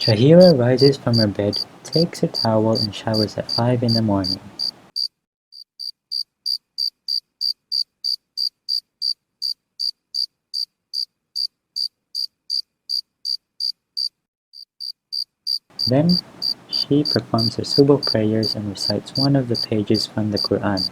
Shahira rises from her bed, takes a towel and showers at 5 in the morning. Then, she performs her subuh prayers and recites one of the pages from the Quran.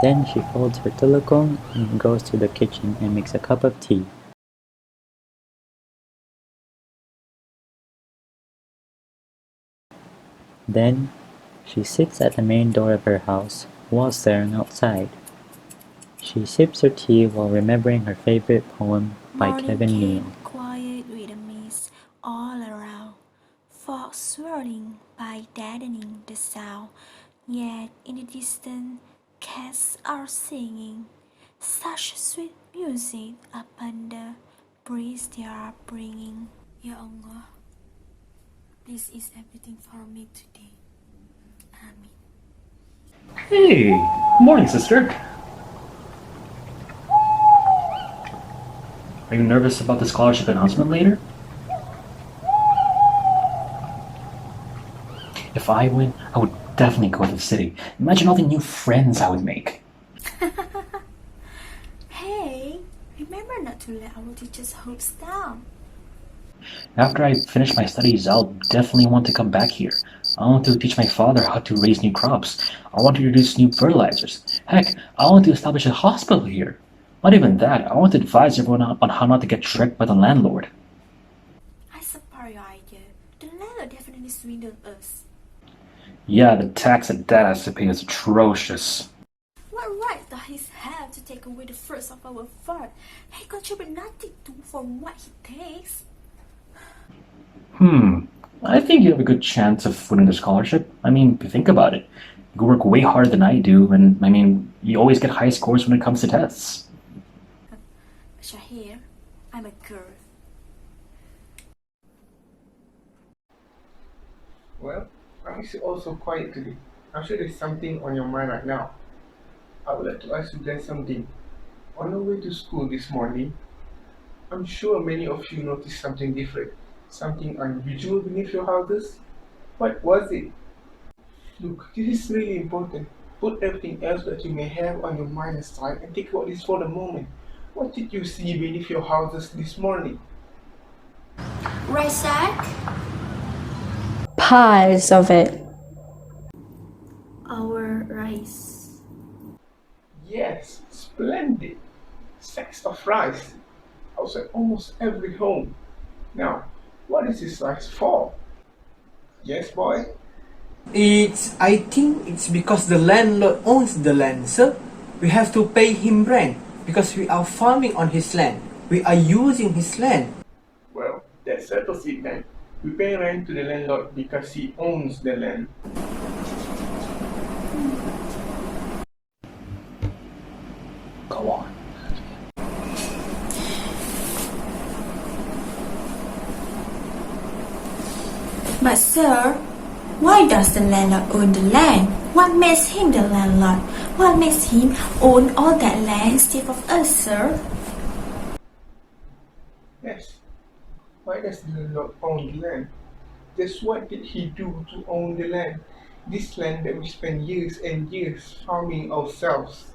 Then she folds her tulakong and goes to the kitchen and makes a cup of tea. Then, she sits at the main door of her house while staring outside. She sips her tea while remembering her favorite poem by Morning Kevin Neal. came quiet with a mist all around, fog swirling by deadening the sound. Yet in the distance, cats are singing such sweet music upon the breeze they are bringing. Ya Allah, this is everything for me today. Amin. Hey, morning, sister. Are you nervous about the scholarship announcement later? If I win, I would definitely go to the city. Imagine all the new friends I would make. Hey, remember not to let our teachers' hopes down. After I finish my studies, I'll definitely want to come back here. I want to teach my father how to raise new crops. I want to introduce new fertilizers. Heck, I want to establish a hospital here. Not even that, I want to advise everyone on how not to get tricked by the landlord. I support your idea. The landlord definitely swindled us. Yeah, the tax that Dad has to pay is atrocious. What right does he have to take away the fruits of our farm? He contributes nothing to from what he takes. I think you have a good chance of winning the scholarship. I mean, think about it. You work way harder than I do, and I mean, you always get high scores when it comes to tests. Shahir, I'm a girl. Well, I miss you all so quiet today. I'm sure there's something on your mind right now. I would like to ask you guys something. On your way to school this morning, I'm sure many of you noticed something different, something unusual beneath your houses. What was it? Look, this is really important. Put everything else that you may have on your mind aside and think about this for the moment. What did you see beneath your houses this morning? Razak, Piles of it. our rice. Yes, splendid. Sacks of rice outside almost every home. Now, what is this rice for? Yes, boy? I think it's because the landlord owns the land, sir. We have to pay him rent because we are farming on his land. We are using his land. Well, that settles it then. We pay rent to the landlord because he owns the land. Go on. But sir, why does the landlord own the land? What makes him the landlord? What makes him own all that land instead of us, sir? Yes. Why does the landlord own the land? Just what did he do to own the land? This land that we spent years and years farming ourselves.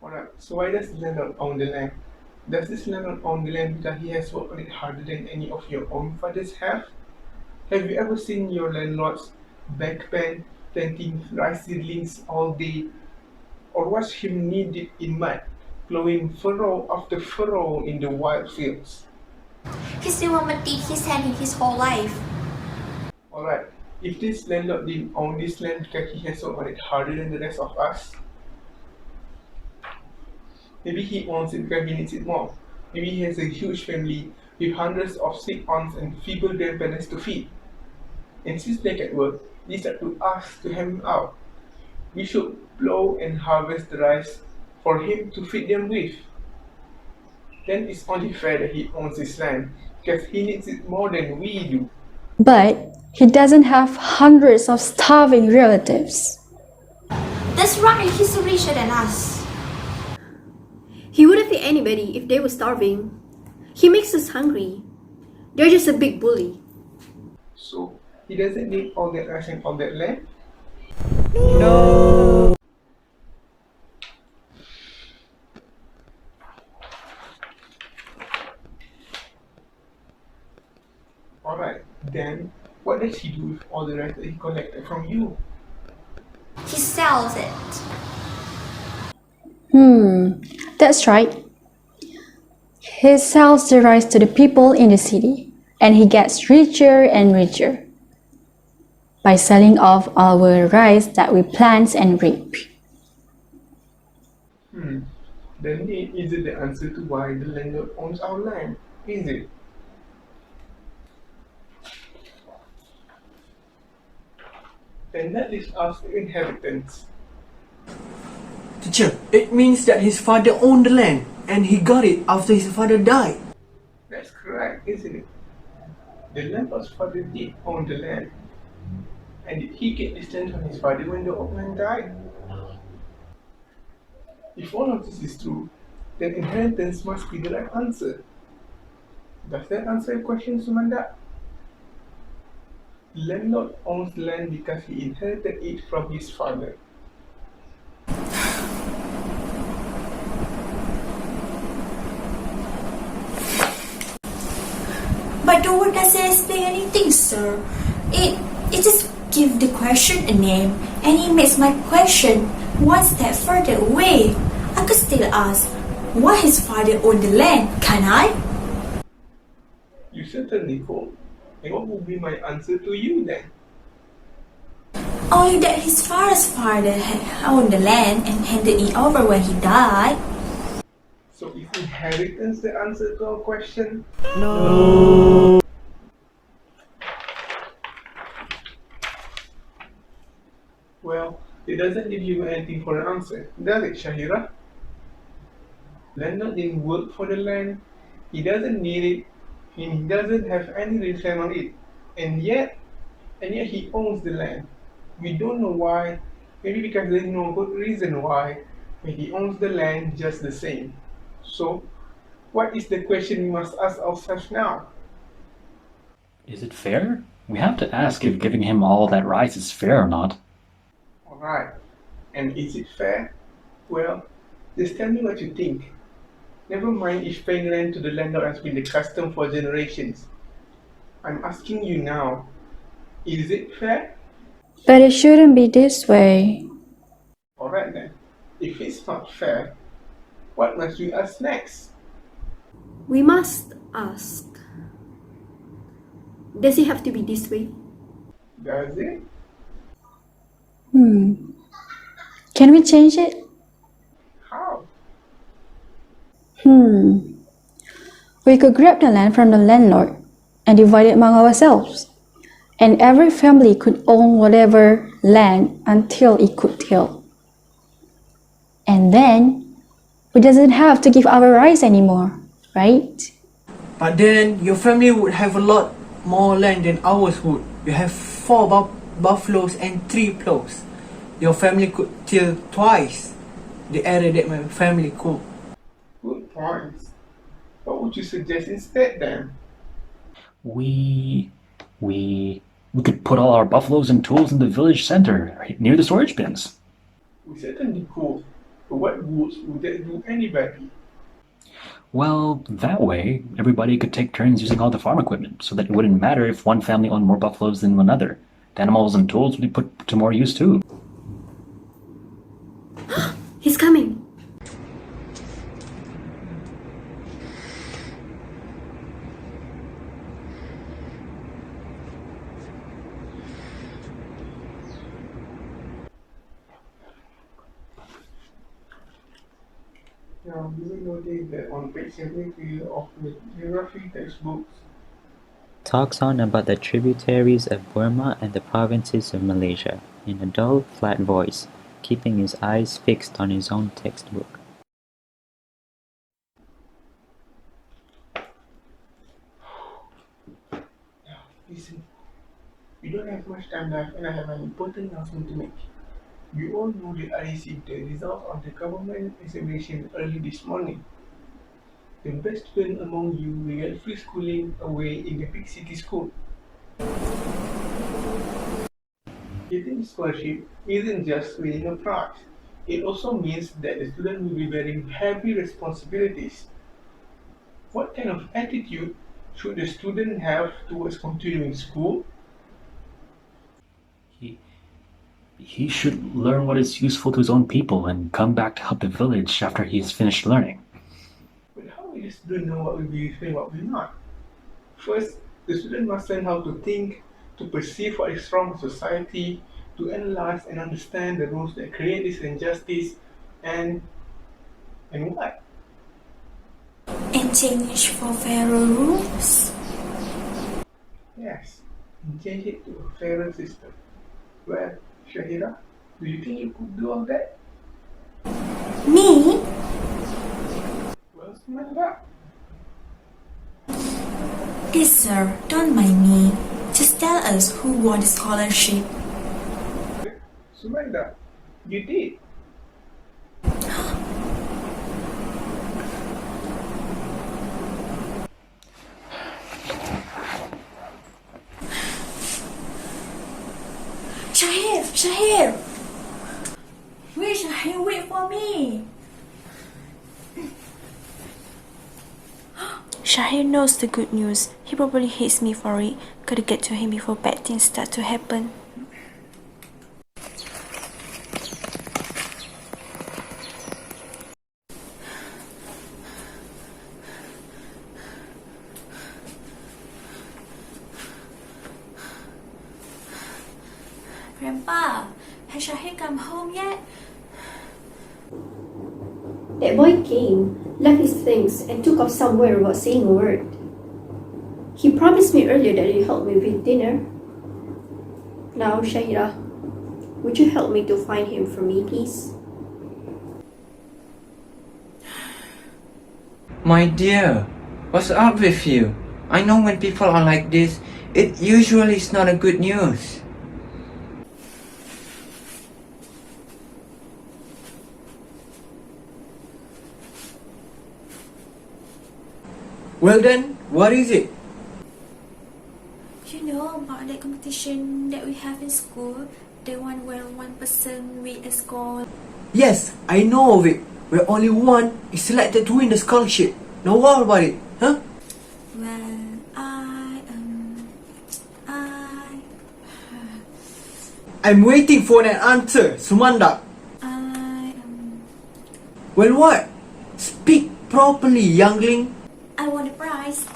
Alright, so why does the landlord own the land? Does this landlord own the land because he has worked on it harder than any of your own fathers have? Have you ever seen your landlord's backpan planting rice seedlings all day, or watched him knee deep in mud, plowing furrow after furrow in the wild fields? He's the one that did his hand in his whole life. Alright, if this landlord didn't own this land because he has worked on it harder than the rest of us, maybe he owns it because he needs it more. Maybe he has a huge family with hundreds of sick aunts and feeble grandparents to feed. And since they can work, it's up to us to help him out. We should plow and harvest the rice for him to feed them with. Then it's only fair that he owns his land because he needs it more than we do. But he doesn't have hundreds of starving relatives. That's right, he's richer than us. He wouldn't feed anybody if they were starving. He makes us hungry. They're just a big bully. So he doesn't need all that rice and all that land? Alright, then what does he do with all the rice that he collected from you? He sells it. That's right. He sells the rice to the people in the city, and he gets richer and richer by selling off our rice that we plant and reap. The need isn't the answer to why the landlord owns our land, is it? Then that leaves us the inheritance. Teacher, it means that his father owned the land and he got it after his father died. That's correct, isn't it? The landlord's father did own the land. And did he get this land from his father when the old man died? If all of this is true, then inheritance must be the right answer. Does that answer your question, Sumandak? The landlord owns land because he inherited it from his father. But the word doesn't explain anything, sir. It just gives the question a name, and it makes my question one step further away. I could still ask, why his father owned the land, can I? You certainly could. And what would be my answer to you then? Only that his father's father had owned the land and handed it over when he died. So is inheritance the answer to our question? Well, it doesn't give you anything for an answer, does it, Shahira? Landlord didn't work for the land, he doesn't need it, and he doesn't have any real claim on it. And yet he owns the land. We don't know why, maybe because there's no good reason why, but he owns the land just the same. So, what is the question we must ask ourselves now? Is it fair? We have to ask if giving him all that rice is fair or not. Alright, and is it fair? Well, just tell me what you think. Never mind if paying rent to the landlord has been the custom for generations. I'm asking you now, is it fair? But it shouldn't be this way. Alright then, if it's not fair, what must we ask next? We must ask, does it have to be this way? Does it? Can we change it? How? We could grab the land from the landlord and divide it among ourselves. And every family could own whatever land until it could till. And then we doesn't have to give our rice anymore, right? But then your family would have a lot more land than ours would. You have 4 buffaloes and 3 plows. Your family could till twice the area that my family could. Good points. What would you suggest instead then? We could put all our buffaloes and tools in the village center, right near the storage bins. We certainly could, but what good would that do anybody? Well, that way, everybody could take turns using all the farm equipment, so that it wouldn't matter if one family owned more buffaloes than another. The animals and tools would be put to more use too. He's coming. Now, do you notice that on page 73 of the geography textbooks, Talks on about the tributaries of Burma and the provinces of Malaysia, in a dull, flat voice, keeping his eyes fixed on his own textbook. We don't have much time left and I have an important announcement to make. We all know that I received the result of the government examination early this morning. The best student among you will get free schooling away in the big city school. Getting a scholarship isn't just winning a prize. It also means that the student will be bearing heavy responsibilities. What kind of attitude should the student have towards continuing school? He, he should learn what is useful to his own people and come back to help the village after he has finished learning. But how will the student know what will be useful and what will not? First, the student must learn how to think, to perceive what is wrong in society, to analyze and understand the rules that create this injustice, and what? And change for fairer rules. Yes, and change it to a fairer system. Well, Shahira, do you think you could do all that? Me? Well, Sumandak. Please, sir, don't mind me. Just tell us who won the scholarship. Sumandak, you did. Shahir! Wait, Shahir, wait for me! Shahir knows the good news. He probably hates me for it. Gotta get to him before bad things start to happen. Grandpa, has Shahir come home yet? That boy came, left his things, and took off somewhere without saying a word. He promised me earlier that he'd help me with dinner. Now, Shahira, would you help me to find him for me, please? My dear, what's up with you? I know when people are like this, it usually is not a good news. Well then, what is it? You know about that competition that we have in school? The one where one person with a score. Yes, I know of it. Where only one is selected to win the scholarship. Now what about it? Huh? Well, I'm waiting for an answer, Sumandak. Well what? Speak properly, youngling. I won the prize.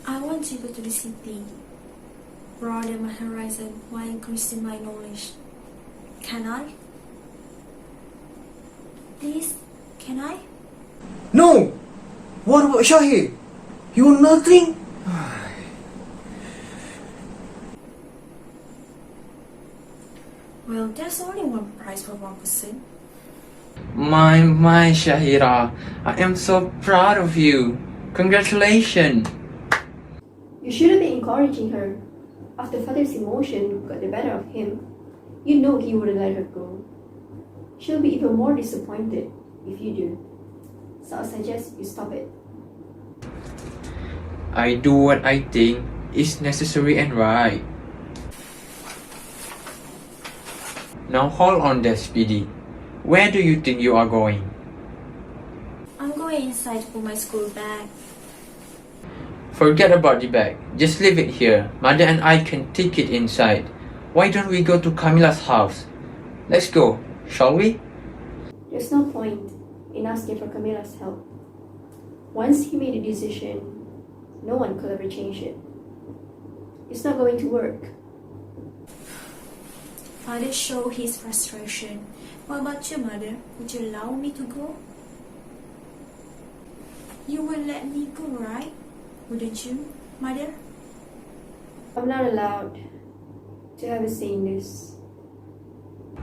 I want to go to the city, broaden my horizon while increasing my knowledge. Can I? Please, can I? No! What about Shahir? You want nothing? Well, there's only one prize for one person. My Shahira, I am so proud of you. Congratulations. You shouldn't be encouraging her. After father's emotion got the better of him, you know he wouldn't let her go. She'll be even more disappointed if you do. So I suggest you stop it. I do what I think is necessary and right. Now hold on there, Speedy. Where do you think you are going? I'm going inside for my school bag. Forget about the bag. Just leave it here. Mother and I can take it inside. Why don't we go to Camila's house? Let's go, shall we? There's no point in asking for Camila's help. Once he made a decision, no one could ever change it. It's not going to work. Father showed his frustration. What about you, Mother? Would you allow me to go? You will let me go, right? Wouldn't you, Mother? I'm not allowed to have a say in this.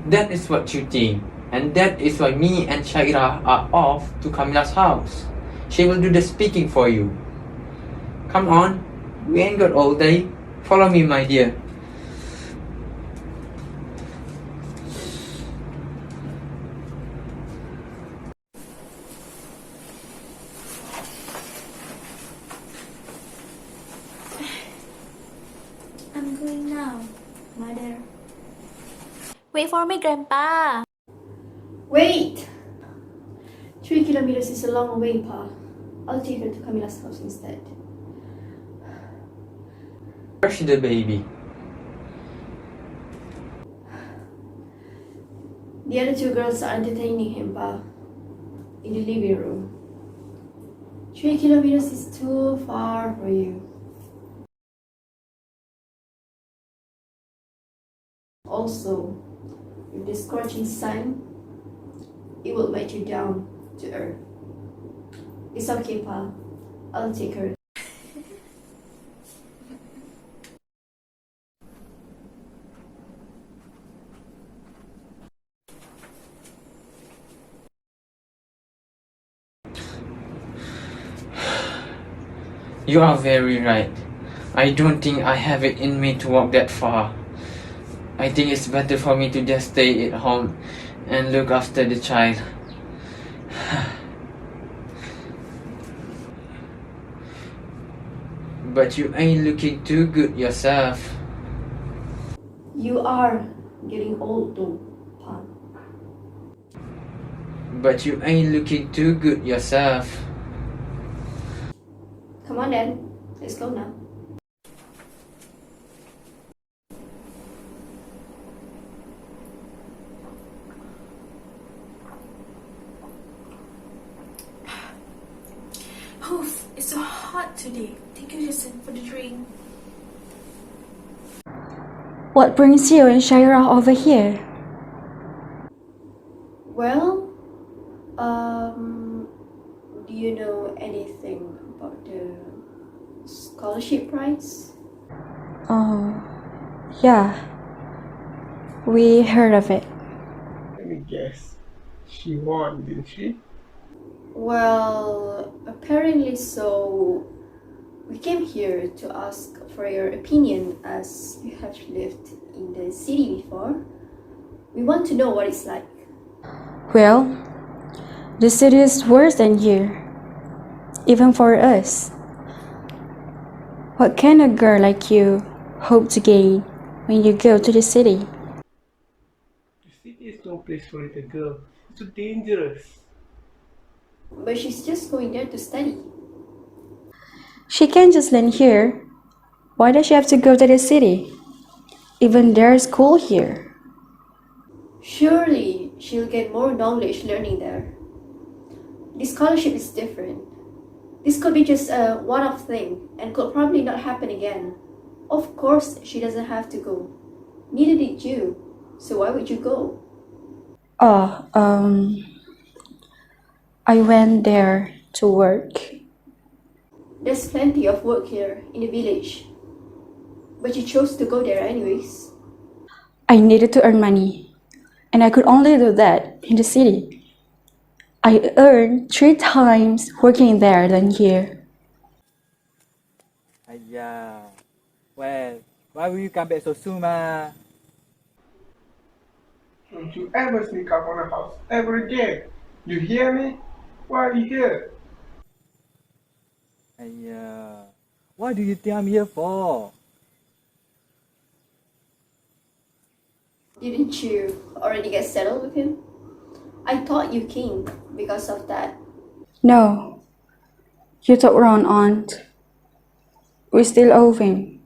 That is what you think. And that is why me and Shaira are off to Camila's house. She will do the speaking for you. Come on, we ain't got all day. Follow me, my dear. I'm going now, Mother. Wait for me, Grandpa. Wait! 3 kilometers is a long way, Pa. I'll take her to Camila's house instead. Where's the baby? The other 2 girls are entertaining him, Pa. In the living room. 3 kilometers is too far for you. Also, with the scorching sun, it will melt you down to earth. It's okay, Pa. I'll take her. You are very right. I don't think I have it in me to walk that far. I think it's better for me to just stay at home and look after the child. But you ain't looking too good yourself. You are getting old though, Pa. But you ain't looking too good yourself. Come on then, let's go now. Oof, it's so hot today. Thank you, Jason, for the drink. What brings you and Shaira over here? Well, do you know anything about the scholarship prize? Yeah. We heard of it. Let me guess. She won, didn't she? Well, apparently so. We came here to ask for your opinion as you have lived in the city before. We want to know what it's like. Well, the city is worse than here. Even for us. What can a girl like you hope to gain when you go to the city? The city is no place for a little girl. It's too dangerous. But she's just going there to study. She can just learn here. Why does she have to go to the city? Even there's school here. Surely she'll get more knowledge learning there. This scholarship is different. This could be just a one-off thing and could probably not happen again. Of course, she doesn't have to go. Neither did you. So why would you go? Oh, I went there to work. There's plenty of work here in the village. But you chose to go there anyways. I needed to earn money, and I could only do that in the city. I earn 3 times working there than here. Yeah. Well, why will you come back so soon, ma? Don't you ever sneak up on a house ever again. You hear me? Why are you here? Yeah. What do you think I'm here for? Didn't you already get settled with him? I thought you came because of that. No, you took wrong, aunt. We still owe him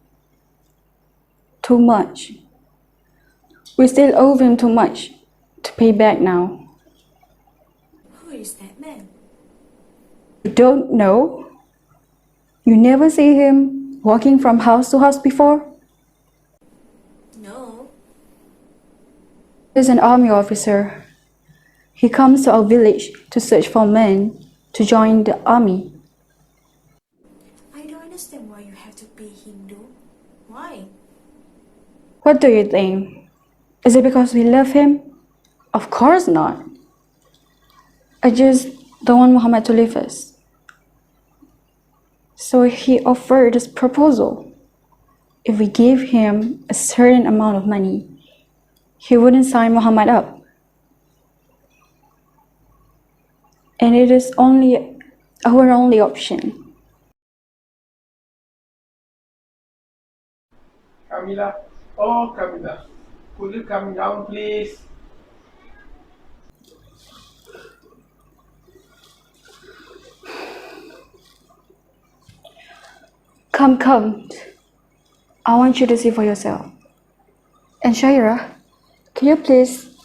too much. We still owe him too much to pay back now. Who is that man? You don't know? You never see him walking from house to house before? No. He's an army officer. He comes to our village to search for men to join the army. I don't understand why you have to pay him though. Why? What do you think? Is it because we love him? Of course not. I just don't want Muhammad to leave us. So he offered this proposal. If we gave him a certain amount of money, he wouldn't sign Muhammad up. And it is only our only option. Camila, oh Camila, could you come down please? Come. I want you to see for yourself. And Shaira, can you please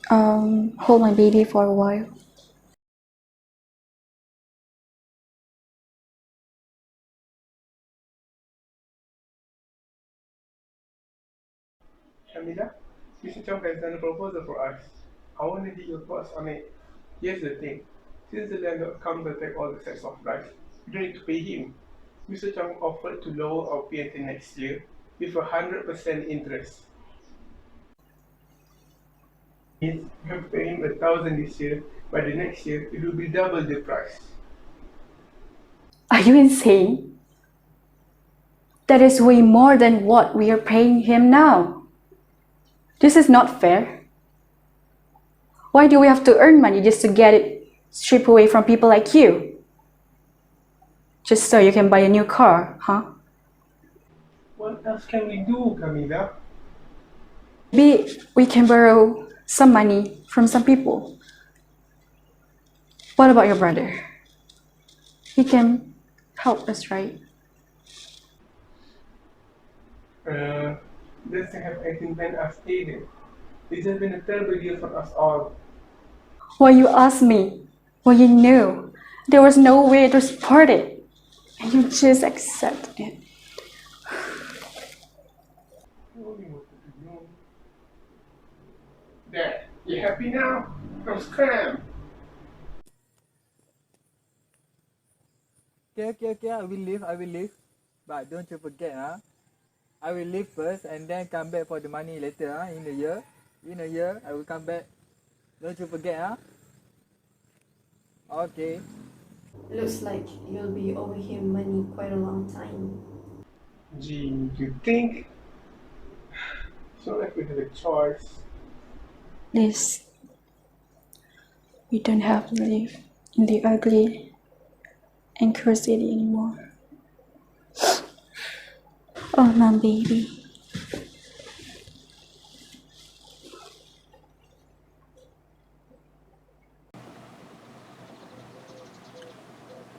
hold my baby for a while? Camila, Mr. Chong has done a proposal for us. I want to get your thoughts on it. Here's the thing. Since the landlord comes to take all the sets of life, we don't need to pay him. Mr. Chong offered to lower our pay until next year with 100% interest. Means we have to pay him 1,000 this year, but the next year it will be double the price. Are you insane? That is way more than what we are paying him now. This is not fair. Why do we have to earn money just to get it stripped away from people like you? Just so you can buy a new car, huh? What else can we do, Camila? Maybe we can borrow some money from some people. What about your brother? He can help us, right? Doesn't have anything planned as stated. This has been a terrible year for us all. Why you asked me? Well, you knew there was no way to support it, and you just accepted it. There, you happy now? I'm scram. Okay, I will leave. But don't you forget, I will leave first and then come back for the money later, in a year. In a year, I will come back. Don't you forget, Okay. Looks like you'll be owing him money quite a long time. Gee, you think? It's not like we have a choice. Please, we don't have to live in the ugly and cursed city anymore. Oh, my baby.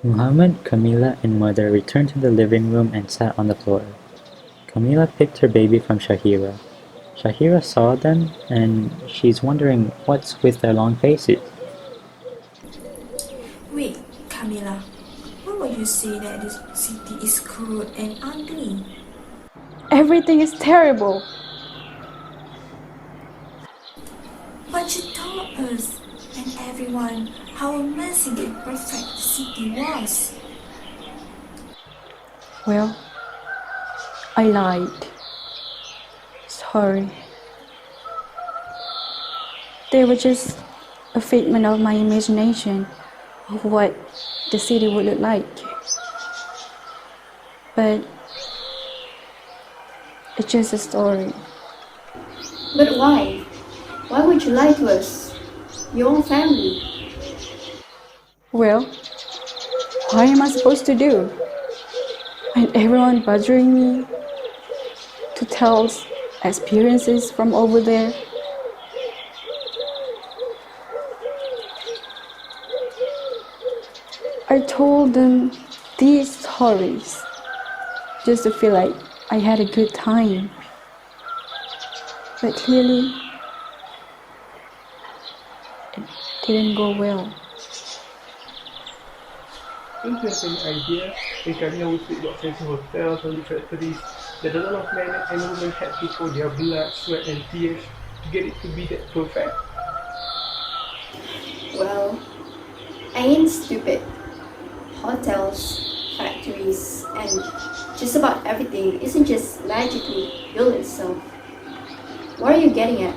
Muhammad, Camila, and mother returned to the living room and sat on the floor. Camila picked her baby from Shahira. Shahira saw them, and she's wondering what's with their long faces. Wait, Camila, why would you say that this city is cruel and ugly? Everything is terrible. But you told us and everyone how amazing and perfect the city was. Well, I lied. Sorry. They were just a figment of my imagination of what the city would look like. But it's just a story. But why? Why would you lie to us? Your own family. Well, what am I supposed to do? And everyone bothering me to tell experiences from over there. I told them these stories just to feel like I had a good time. But clearly, it didn't go well. Don't you have any idea? In Camila we speak about fancy hotels and factories that a lot of men and women had to pour their blood, sweat and tears to get it to be that perfect. Well, I ain't stupid. Hotels, factories, and just about everything isn't just magically built itself. What are you getting at?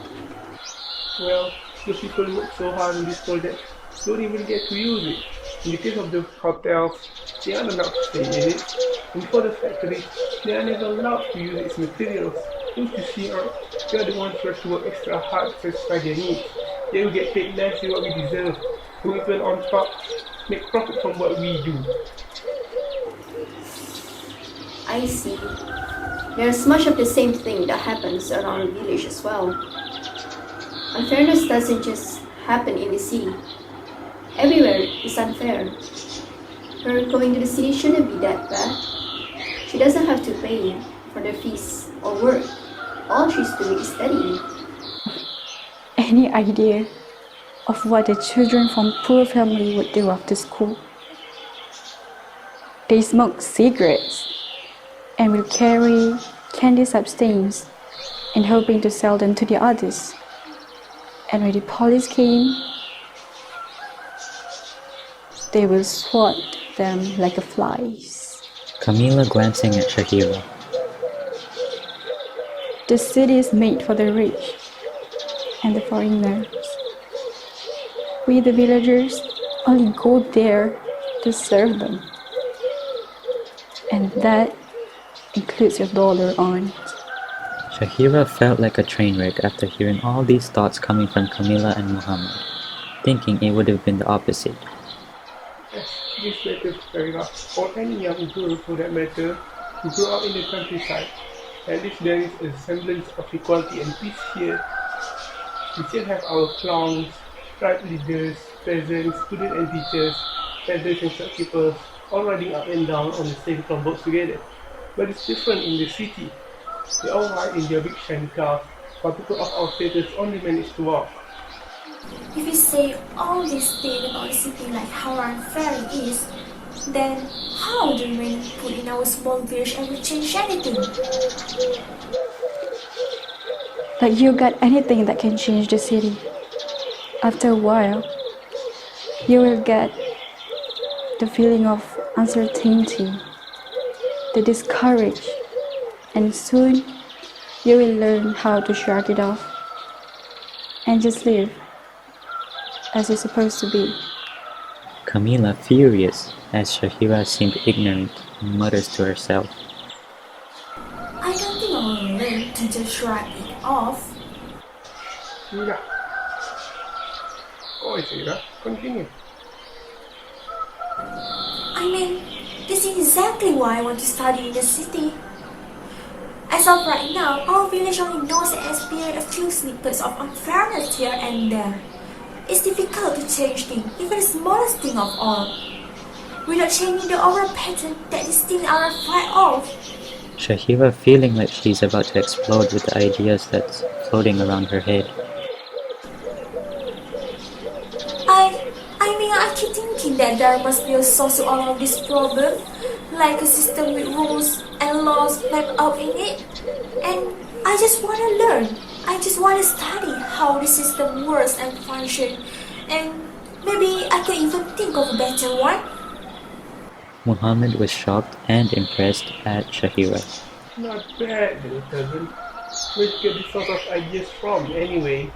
Well, Those people who work so hard on this project don't even get to use it. In the case of the hotels, they are not allowed to stay in it. And for the factories, they are never allowed to use its materials. Don't you see, they are the ones who have to work extra hard to satisfy their needs. They will get paid less than what we deserve. Who even on top make profit from what we do. I see. There's much of the same thing that happens around the village as well. Unfairness doesn't just happen in the city. Everywhere is unfair. Her going to the city shouldn't be that bad. She doesn't have to pay for the fees or work. All she's doing is studying. Any idea of what the children from poor family would do after school? They smoke cigarettes and will carry candy substance and hoping to sell them to the others. And when the police came, they will swat them like a flies. Camila glancing at Shahira. The city is made for the rich and the foreigners. We the villagers only go there to serve them. And that includes your dollar aunt. Shahira felt like a train wreck after hearing all these thoughts coming from Camila and Muhammad, thinking it would have been the opposite. Yes, this matters very much. Or any young girl for that matter who grew up in the countryside. At least there is a semblance of equality and peace here. We still have our clowns, tribe leaders, peasants, students and teachers, vendors and shopkeepers, all riding up and down on the same boats together. But it's different in the city. They all ride in their big shiny cars, while people of our status only manage to walk. If we say all these things about the city like how unfair it is, then how do we put in our small village and we change anything? Like you got anything that can change the city. After a while, you will get the feeling of uncertainty, the discouraged, and soon you will learn how to shrug it off and just live as it's supposed to be. Camila furious as Shahira seemed ignorant, mutters to herself. I don't think I will learn to just shrug it off. Yeah. Oh, Ira, continue. I mean, this is exactly why I want to study in the city. As of right now, our village only knows and experiences a few snippets of unfairness here and there. It's difficult to change things, even the smallest thing of all. Without changing the overall pattern that these things are a fight of. Shahira feeling like she's about to explode with the ideas that's floating around her head. I keep thinking that there must be a source to all of this problem, like a system with rules and laws mapped out in it. And I just want to learn. I just want to study how the system works and functions. And maybe I could even think of a better one. Muhammad was shocked and impressed at Shahira. Not bad, little cousin. Where'd you get this sort of ideas from, anyway?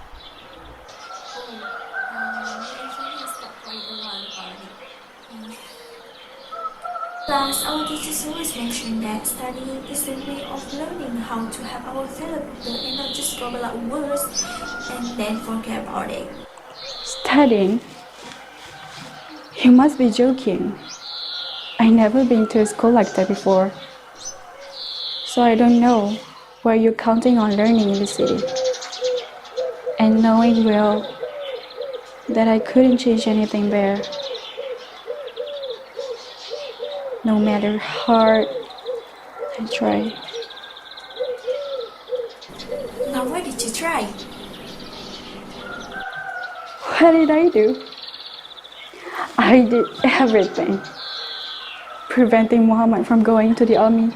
Plus, our teachers always mention that studying is a way of learning how to help our fellow people and not just gobble up words and then forget about it. Studying? You must be joking. I never been to a school like that before. So I don't know where you're counting on learning in the city. And knowing well that I couldn't change anything there. No matter hard I try. Now what did you try? What did I do? I did everything. Preventing Muhammad from going to the army.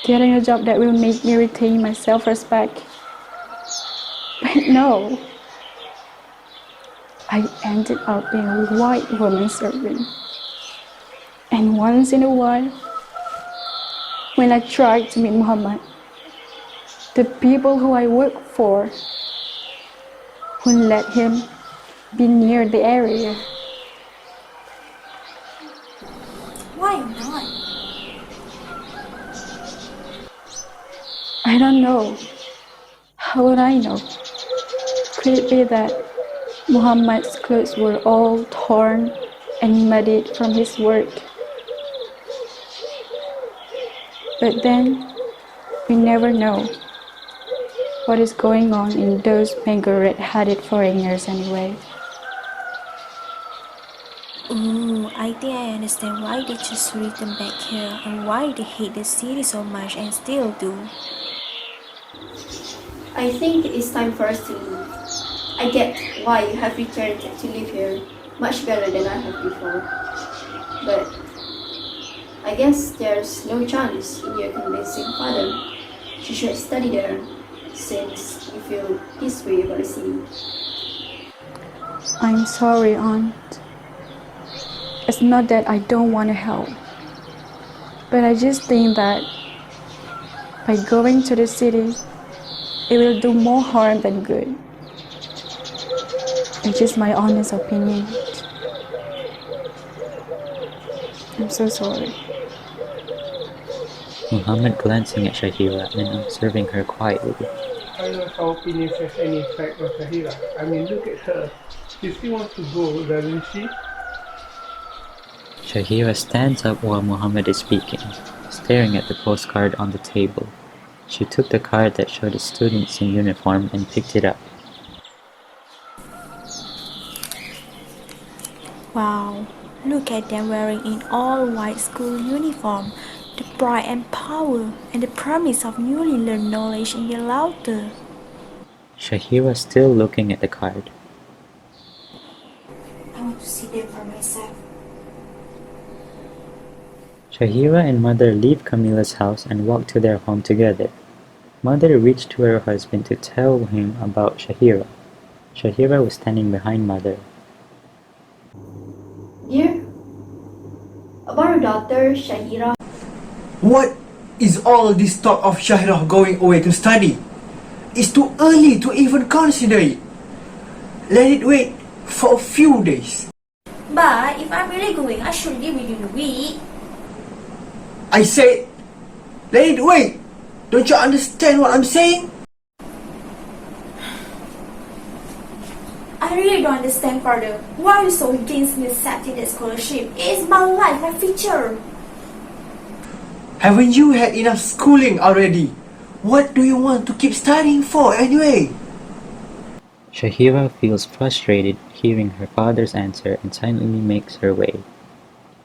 Getting a job that will make me retain my self-respect. But no. I ended up being a white woman servant. And once in a while, when I tried to meet Muhammad, the people who I work for wouldn't let him be near the area. Why not? I don't know. How would I know? Could it be that Muhammad's clothes were all torn and muddied from his work? But then, we never know what is going on in those mango red-headed foreigners anyway. Ooh, I think I understand why they chose to return back here and why they hate the city so much and still do. I think it's time for us to leave. I get why you have returned to live here much better than I have before. But I guess there's no chance in your convincing father she should study there since you feel this way about the city. I'm sorry, Aunt. It's not that I don't want to help, but I just think that by going to the city, it will do more harm than good. It's just my honest opinion. I'm so sorry. Muhammad glancing at Shahira and observing her quietly. I don't know if our opinions has any effect on Shahira. I mean, look at her. She still wants to go, doesn't she? Shahira stands up while Muhammad is speaking, staring at the postcard on the table. She took the card that showed the students in uniform and picked it up. Wow, look at them wearing in all white school uniform, the pride and power and the promise of newly learned knowledge in their laughter. Shahira still looking at the card. I want to see them for myself. Shahira and Mother leave Camila's house and walk to their home together. Mother reached to her husband to tell him about Shahira. Shahira was standing behind Mother. Dear, about our daughter, Shahira. What is all this talk of Shahira going away to study? It's too early to even consider it. Let it wait for a few days. But if I'm really going, I should leave within a week. I said, let it wait. Don't you understand what I'm saying? I really don't understand, father. Why are you so against me accepting the scholarship? It is my life, my future. Haven't you had enough schooling already? What do you want to keep studying for anyway? Shahira feels frustrated hearing her father's answer and silently makes her way.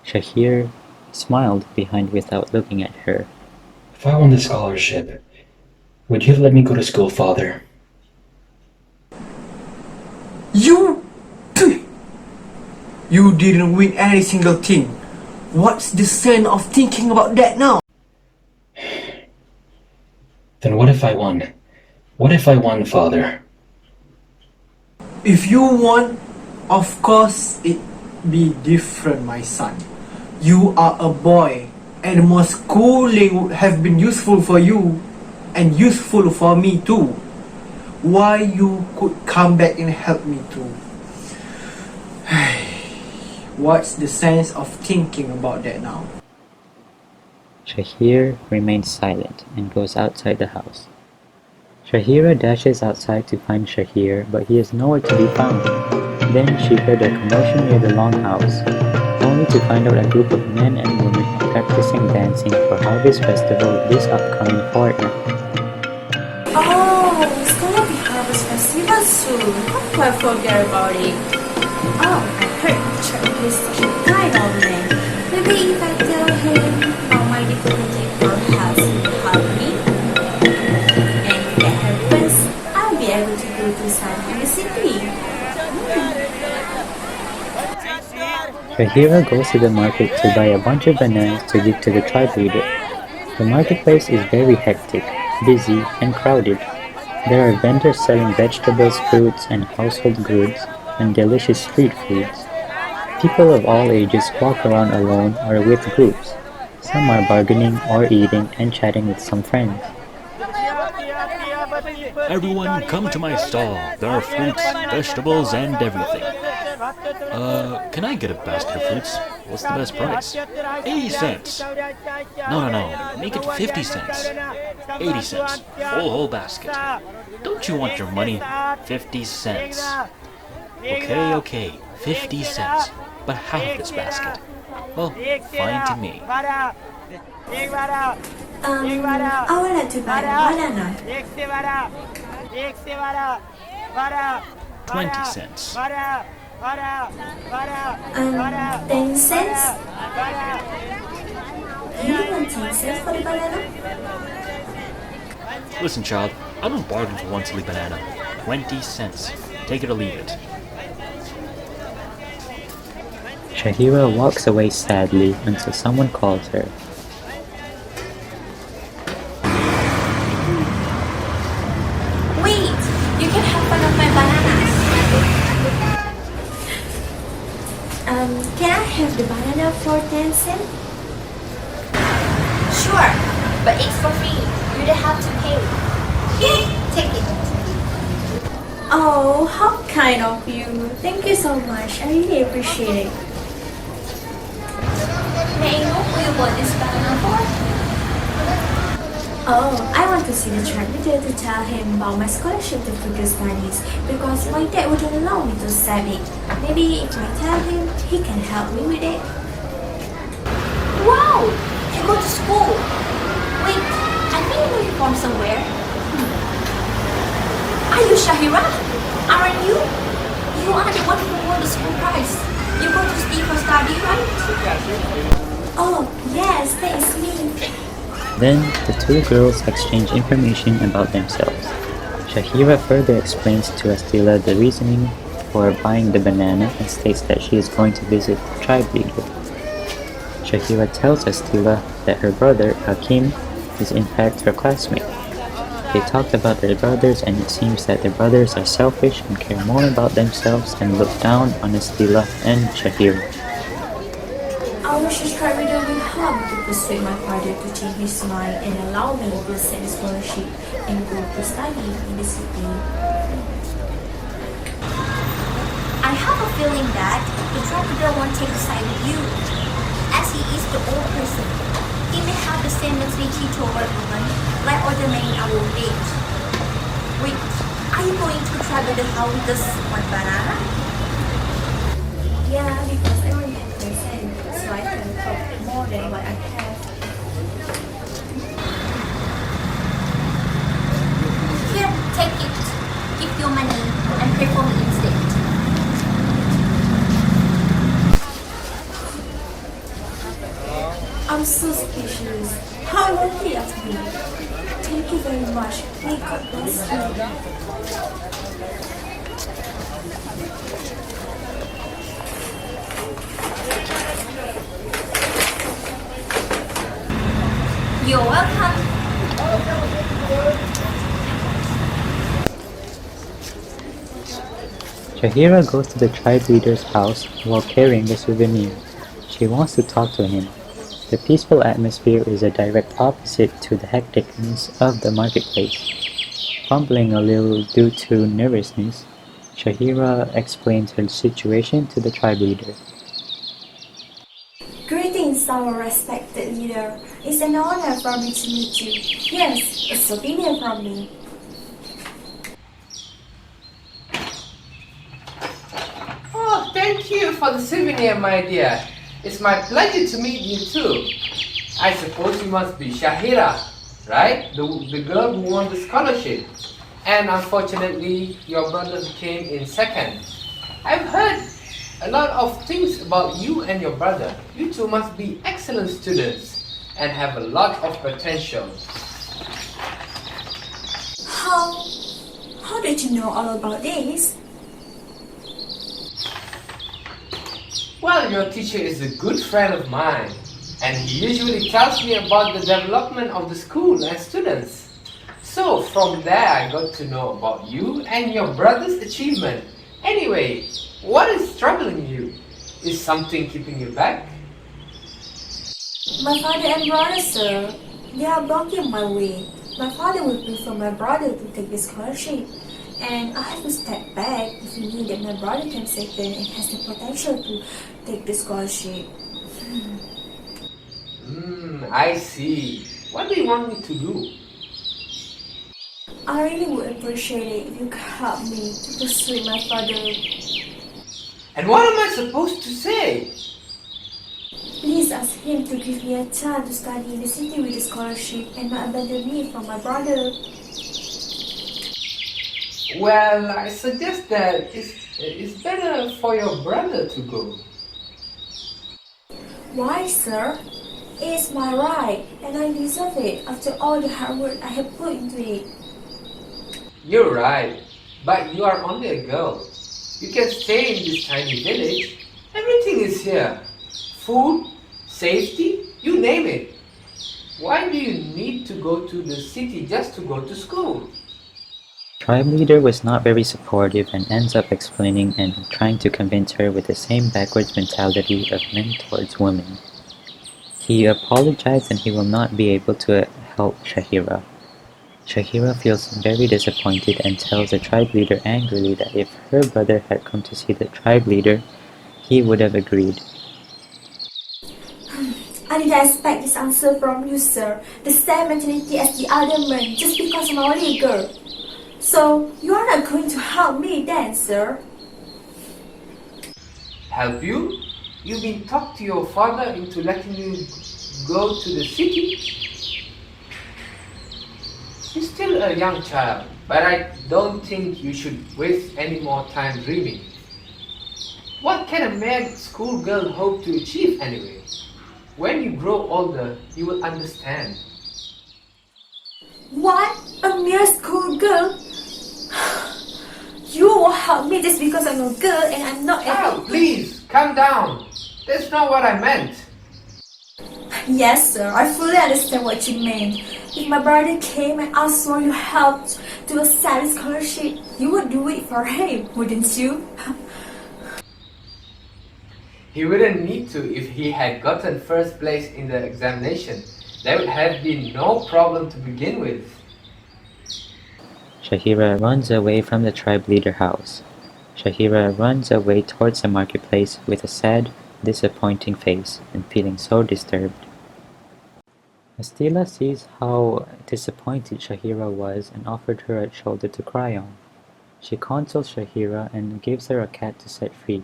Shahir smiled behind without looking at her. If I won the scholarship, would you have let me go to school, Father? You didn't win any single thing. What's the sense of thinking about that now? Then what if I won? What if I won, Father? If you won, of course it'd be different, my son. You are a boy, and more schooling would have been useful for you and useful for me too. Why you could come back and help me too? What's the sense of thinking about that now? Shahir remains silent and goes outside the house. Shahira dashes outside to find Shahir, but he is nowhere to be found. Then she heard a commotion near the longhouse, only to find out a group of men and women are practicing dancing for Harvest Festival this upcoming fortnight. Oh, it's gonna be Harvest Festival soon. How could I forget about it? Oh, I heard Chuck is such a kind old man. Maybe if I tell him how my diplomatic perhaps will help me. And if that happens, I'll be able to go to some university. Shahira goes to the market to buy a bunch of bananas to give to the tribe leader. The marketplace is very hectic, busy, and crowded. There are vendors selling vegetables, fruits, and household goods, and delicious street foods. People of all ages walk around alone or with groups. Some are bargaining or eating and chatting with some friends. Everyone come to my stall. There are fruits, vegetables, and everything. Can I get a basket of fruits? What's the best price? 80 cents. No. Make it 50 cents. 80 cents. Whole basket. Don't you want your money? 50 cents. Okay. 50 cents. But half this basket. Well, fine to me. I would like to buy a banana. 20 cents. 10 cents? You want 10 cents for the banana? Listen, child, I don't bargain for one silly banana. 20 cents. Take it or leave it. Shahira walks away sadly until someone calls her. Wait! You can have one of my bananas. Can I have the banana for 10 cents? Sure, but it's for free. You don't have to pay. Here, take it. Oh, how kind of you. Thank you so much. I really appreciate it. May I know who you bought this banana for? Oh, I want to see the track leader to tell him about my scholarship to further studies because my dad wouldn't allow me to save it. Maybe if I tell him, he can help me with it. Wow! You go to school! Wait, I think you know you from somewhere. Are you Shahira? Aren't you? You are the one who won the school prize. You go to school for study, right? Oh, yes, that is me. Then the two girls exchange information about themselves. Shahira further explains to Astila the reasoning for buying the banana and states that she is going to visit the tribe leader. Shahira tells Astila that her brother, Hakim, is in fact her classmate. They talked about their brothers and it seems that their brothers are selfish and care more about themselves and look down on Astila and Shahira. I wish the tribe leader will help me to persuade my father to change his mind and allow me to send a scholarship and go to study in the city. I have a feeling that the tribe leader won't take a side with you, as he is the old person. He may have the same mentality toward women like other men in our age. Wait, are you going to travel the house with this one banana? Yeah, because I only have 10 cents, so I can afford more than what I have. Here, take it. Give your money and pay for me instead. I'm so speechless. How lovely of me. Thank you very much. May God bless you. You're welcome. Shahira goes to the tribe leader's house while carrying the souvenir. She wants to talk to him. The peaceful atmosphere is a direct opposite to the hecticness of the marketplace. Fumbling a little due to nervousness, Shahira explains her situation to the tribe leader. Greetings, our respected leader. It's an honor for me to meet you. Yes, a souvenir from me. Oh, thank you for the souvenir, my dear. It's my pleasure to meet you too. I suppose you must be Shahira, right? The girl who won the scholarship. And unfortunately, your brother came in second. I've heard a lot of things about you and your brother. You two must be excellent students and have a lot of potential. How did you know all about this? Well, your teacher is a good friend of mine, and he usually tells me about the development of the school and students. So from there I got to know about you and your brother's achievement. Anyway, what is troubling you? Is something keeping you back? My father and brother, sir, they are blocking my way. my father would prefer my brother to take the scholarship. And I have to step back if he knew that my brother can settle and has the potential to take the scholarship. I see. What do you want me to do? I really would appreciate it if you could help me to persuade my father. And what am I supposed to say? Please ask him to give me a chance to study in the city with a scholarship and not abandon me from my brother. Well, I suggest that it's better for your brother to go. Why, sir? It's my right, and I deserve it after all the hard work I have put into it. You're right, but you are only a girl. You can stay in this tiny village. Everything is here. Food, safety, you name it. Why do you need to go to the city just to go to school? Tribe leader was not very supportive and ends up explaining and trying to convince her with the same backwards mentality of men towards women. He apologized and he will not be able to help Shahira. Shahira feels very disappointed and tells the tribe leader angrily that if her brother had come to see the tribe leader, he would have agreed. I didn't expect this answer from you, sir. The same mentality as the other men, just because I'm only a girl. So, you are not going to help me then, sir? Help you? You've been talked to your father into letting you go to the city? You're still a young child, but I don't think you should waste any more time dreaming. What can a mere schoolgirl hope to achieve anyway? When you grow older, you will understand. What? A mere schoolgirl? You won't help me just because I'm a girl and I'm not Oh, please, calm down. That's not what I meant. Yes, sir, I fully understand what you mean. If my brother came and asked for your help to accept a scholarship, you would do it for him, wouldn't you? He wouldn't need to if he had gotten first place in the examination. There would have been no problem to begin with. Shahira runs away from the tribe leader house. Shahira runs away towards the marketplace with a sad, disappointing face and feeling so disturbed. Astila sees how disappointed Shahira was and offered her a shoulder to cry on. She consoles Shahira and gives her a cat to set free.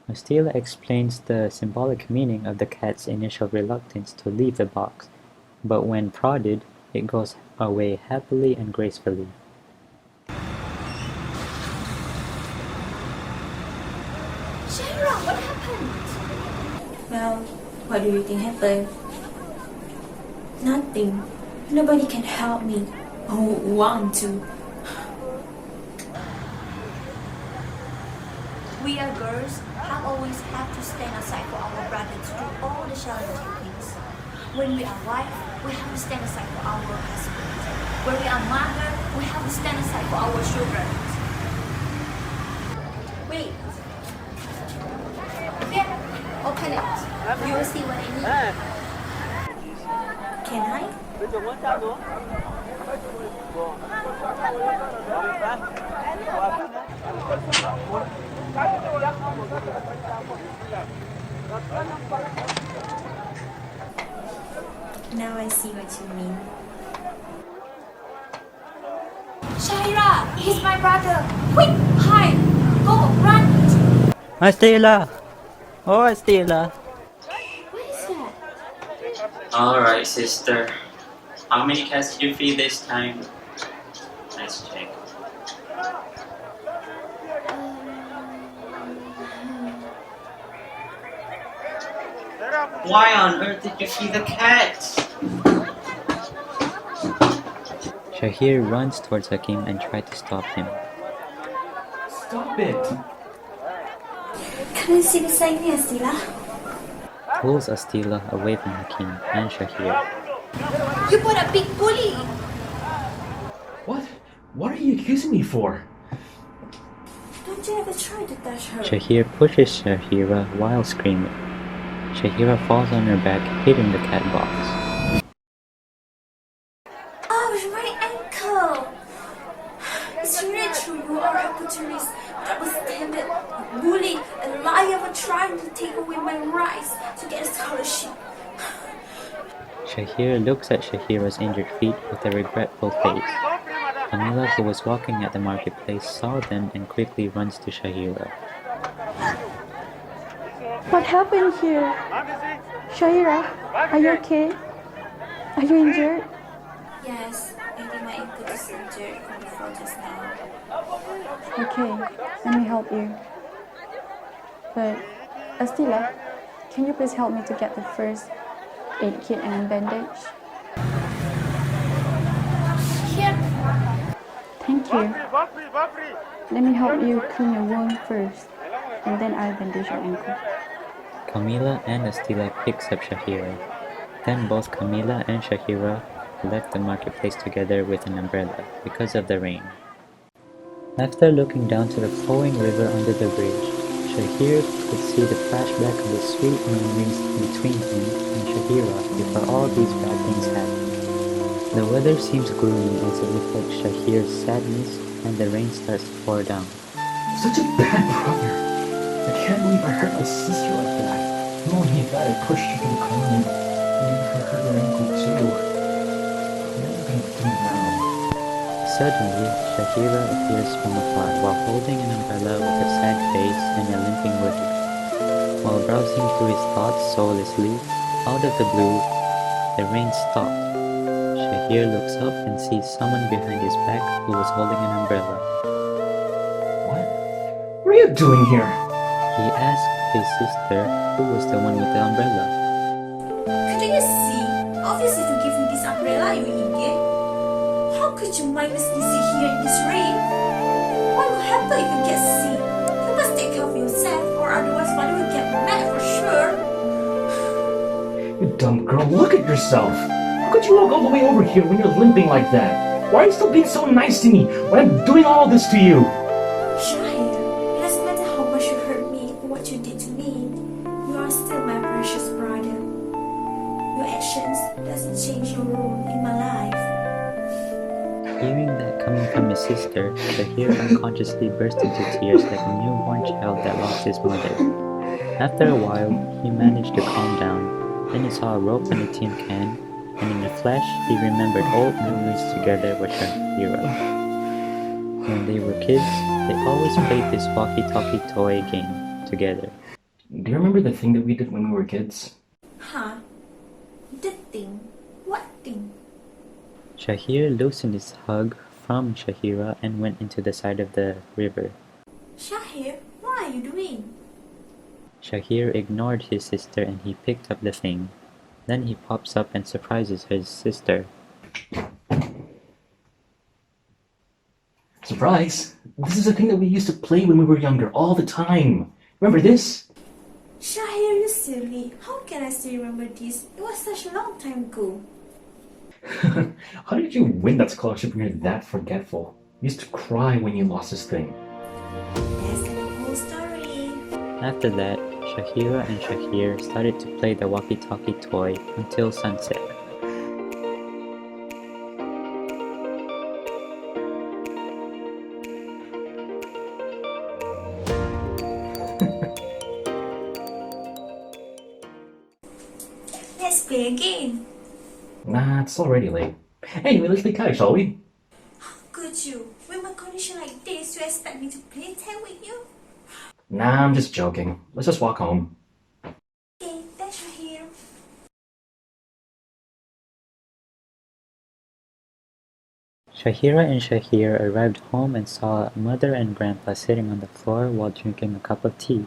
Astila explains the symbolic meaning of the cat's initial reluctance to leave the box, but when prodded, it goes away happily and gracefully. Shahira, what happened? Well, what do you think happened? Nothing. Nobody can help me. Who want to? We are girls have always had to stand aside for our brothers through all the challenging things. When we are wife, we have to stand aside for our husbands. When we are mother, we have to stand aside for our children. Wait. Here, open it. You will see what I need. Can I? Now I see what you mean. Shahira, he's my brother. Quick, hide. Go, run. Astila! Oh, Astila! What is that? Alright, sister. How many cats did you feed this time? Let's check. Why on earth did you feed the cats? Shahir runs towards Hakim and tries to stop him. Stop it! Come and see beside me, Astila. Pulls Astila away from Hakim and Shahir. You put a big bully. What? What are you accusing me for? Don't you ever try to touch her? Shahir pushes Shahira while screaming. Shahira falls on her back, hitting the cat box. Ouch, my teenager you are a opportunist that was timid, bullied, and liar for trying to take away my rights to get a scholarship. Shahir looks at Shahira's injured feet with a regretful face. Camila, who was walking at the marketplace, saw them and quickly runs to Shahira. What happened here? Shahira, are you okay? Are you injured? Yes, I think my ankle is injured from the fall just now. Okay, let me help you. But, Astila, can you please help me to get the first aid kit and bandage? Here. Thank you. Let me help you clean your wound first, and then I'll bandage your ankle. Camila and Astila picks up Shahira. Then both Camila and Shahira left the marketplace together with an umbrella because of the rain. After looking down to the flowing river under the bridge, Shahir could see the flashback of the sweet memories between him and Shahira before all these bad things happened. The weather seems gloomy as it reflects Shahir's sadness and the rain starts to pour down. Such a bad brother. I can't believe I hurt my sister like that. Not only that, I pushed her to the ground and made her hurt her ankle too. What am I gonna do now? Suddenly, Shahira appears from afar while holding an umbrella with a sad face and a limping leg. While browsing through his thoughts soullessly, out of the blue, the rain stopped. Shahir looks up and sees someone behind his back who was holding an umbrella. What are you doing here? He asked his sister, who was the one with the umbrella. Couldn't you see? Obviously to give me this umbrella, you idiot. How could you mindlessly sit here in this rain? What will happen if you get sick? You must take care of yourself, or otherwise Father will get mad for sure. You dumb girl, look at yourself. How could you walk all the way over here when you're limping like that? Why are you still being so nice to me when I'm doing all this to you? Shahir, it doesn't matter how much you hurt me or what you did to me. You are still my precious brother. Your actions doesn't change your role in my life. Hearing that coming from his sister, Shahir unconsciously burst into tears like a newborn child that lost his mother. After a while, he managed to calm down. Then he saw a rope and a tin can, and in a flash, he remembered old memories together with Shahira. When they were kids, they always played this walkie-talkie toy game together. Do you remember the thing that we did when we were kids? Huh? The thing? What thing? Shahir loosened his hug from Shahira and went into the side of the river. Shahir, what are you doing? Shahir ignored his sister and he picked up the thing. Then he pops up and surprises his sister. Surprise! This is a thing that we used to play when we were younger all the time. Remember this? Shahir, you silly. How can I still remember this? It was such a long time ago. How did you win that scholarship when you're that forgetful? You used to cry when you lost this thing. That's the whole story. After that, Shahira and Shahir started to play the walkie-talkie toy until sunset. Let's play again. Nah, it's already late. Anyway, let's play catch, shall we? How could you? With my condition like this, you expect me to play tag with you? Nah, I'm just joking. Let's just walk home. Okay, that's Shahir. Shahira and Shahir arrived home and saw Mother and Grandpa sitting on the floor while drinking a cup of tea.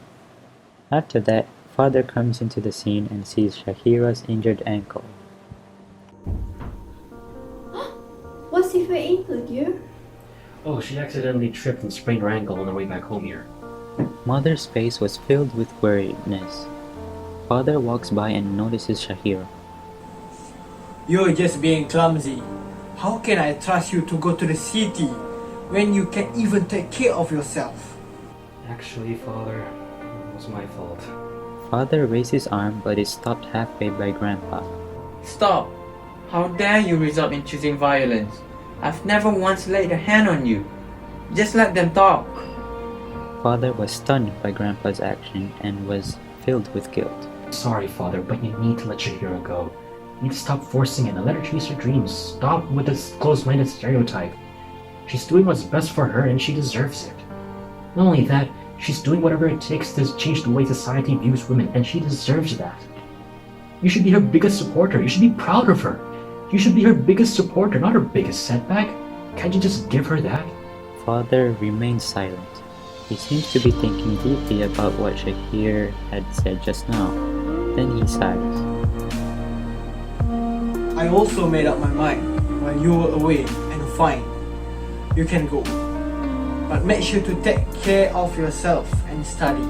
After that, Father comes into the scene and sees Shahira's injured ankle. What's with your ankle, dear? Oh, she accidentally tripped and sprained her ankle on her way back home here. Mother's face was filled with worriedness. Father walks by and notices Shahira. You're just being clumsy. How can I trust you to go to the city when you can't even take care of yourself? Actually, Father, it was my fault. Father raised his arm but is stopped halfway by Grandpa. Stop! How dare you resort in choosing violence? I've never once laid a hand on you. Just let them talk. Father was stunned by Grandpa's action and was filled with guilt. Sorry, Father, but you need to let Shahira go. You need to stop forcing it and let her chase her dreams. Stop with this close-minded stereotype. She's doing what's best for her and she deserves it. Not only that, she's doing whatever it takes to change the way society views women, and she deserves that. You should be her biggest supporter. You should be proud of her. You should be her biggest supporter, not her biggest setback. Can't you just give her that? Father remained silent. He seems to be thinking deeply about what Shahir had said just now. Then he sighs. I also made up my mind while you were away and fine. You can go. But make sure to take care of yourself and study.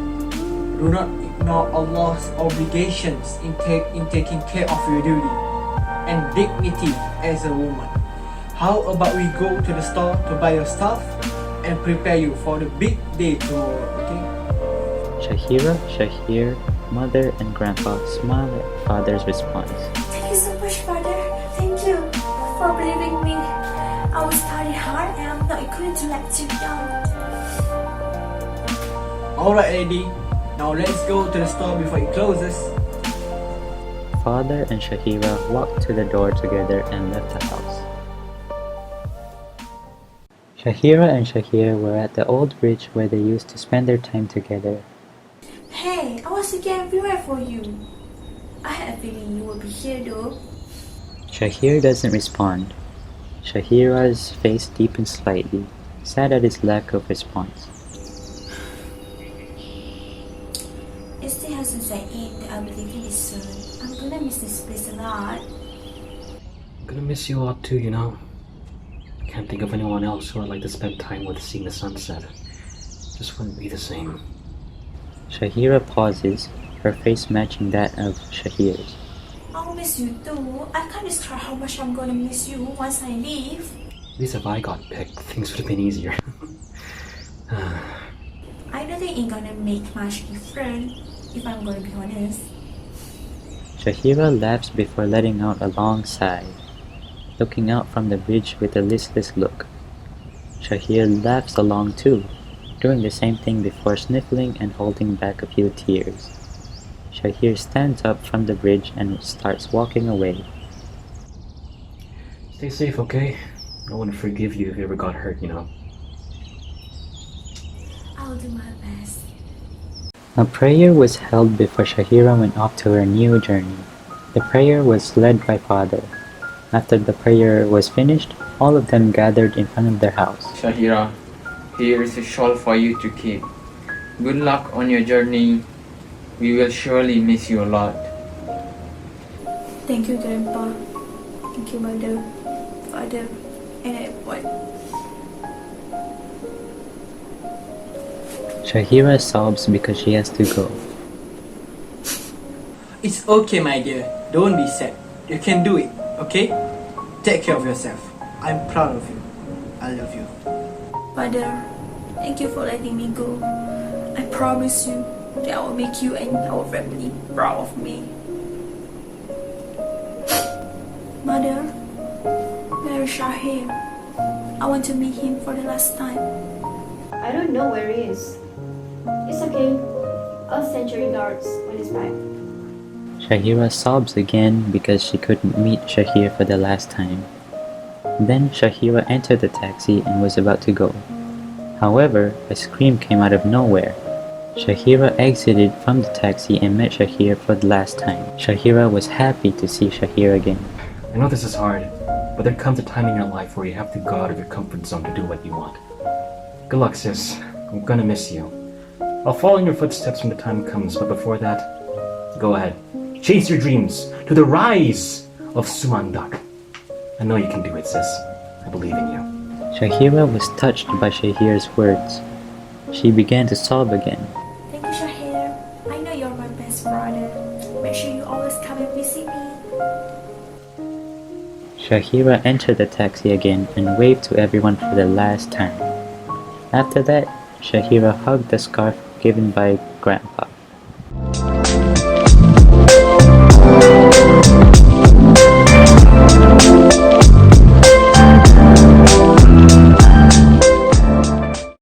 Do not ignore Allah's obligations in taking care of your duty and dignity as a woman. How about we go to the store to buy your stuff and prepare you for the big day tomorrow, okay? Shahira, Shahir, Mother, and Grandpa smiled at Father's response. Thank you so much, Father. Thank you for believing me. I will study hard and I'm not going to let you down. Alright, lady. Now let's go to the store before it closes. Father and Shahira walked to the door together and left the house. Shahira and Shahir were at the old bridge where they used to spend their time together. Hey, I was looking everywhere for you. I had a feeling you would be here though. Shahir doesn't respond. Shahira's face deepened slightly, sad at his lack of response. It still hasn't set in that I'll be leaving this soon. I'm gonna miss this place a lot. I'm gonna miss you a lot too, you know. Can't think of anyone else who I'd like to spend time with seeing the sunset. Just wouldn't be the same. Shahira pauses, her face matching that of Shahir's. I'll miss you too. I can't describe how much I'm gonna miss you once I leave. At least if I got picked, things would have been easier. I don't think it's gonna make much difference, if I'm gonna be honest. Shahira laughs before letting out a long sigh, looking out from the bridge with a listless look. Shahir laughs along too, doing the same thing before sniffling and holding back a few tears. Shahir stands up from the bridge and starts walking away. Stay safe, okay? I wouldn't forgive you if you ever got hurt, you know. I'll do my best. A prayer was held before Shahira went off to her new journey. The prayer was led by Father. After the prayer was finished, all of them gathered in front of their house. Shahira, here is a shawl for you to keep. Good luck on your journey. We will surely miss you a lot. Thank you, Grandpa. Thank you, Mother, Father, and everyone. Shahira sobs because she has to go. It's okay, my dear. Don't be sad. You can do it, okay? Take care of yourself. I'm proud of you. I love you. Father, thank you for letting me go. I promise you that I will make you and our family proud of me. Mother, where is Shahir? I want to meet him for the last time. I don't know where he is. It's okay. I'll send your regards when he's back. Shahira sobs again because she couldn't meet Shahir for the last time. Then Shahira entered the taxi and was about to go. However, a scream came out of nowhere. Shahira exited from the taxi and met Shahir for the last time. Shahira was happy to see Shahir again. I know this is hard, but there comes a time in your life where you have to go out of your comfort zone to do what you want. Good luck, sis. I'm gonna miss you. I'll follow in your footsteps when the time comes, but before that, go ahead. Chase your dreams to the rise of Sumandak. I know you can do it, sis. I believe in you. Shahira was touched by Shahir's words. She began to sob again. Thank you, Shahir. I know you're my best brother. Make sure you always come and visit me. Shahira entered the taxi again and waved to everyone for the last time. After that, Shahira hugged the scarf given by Grandpa.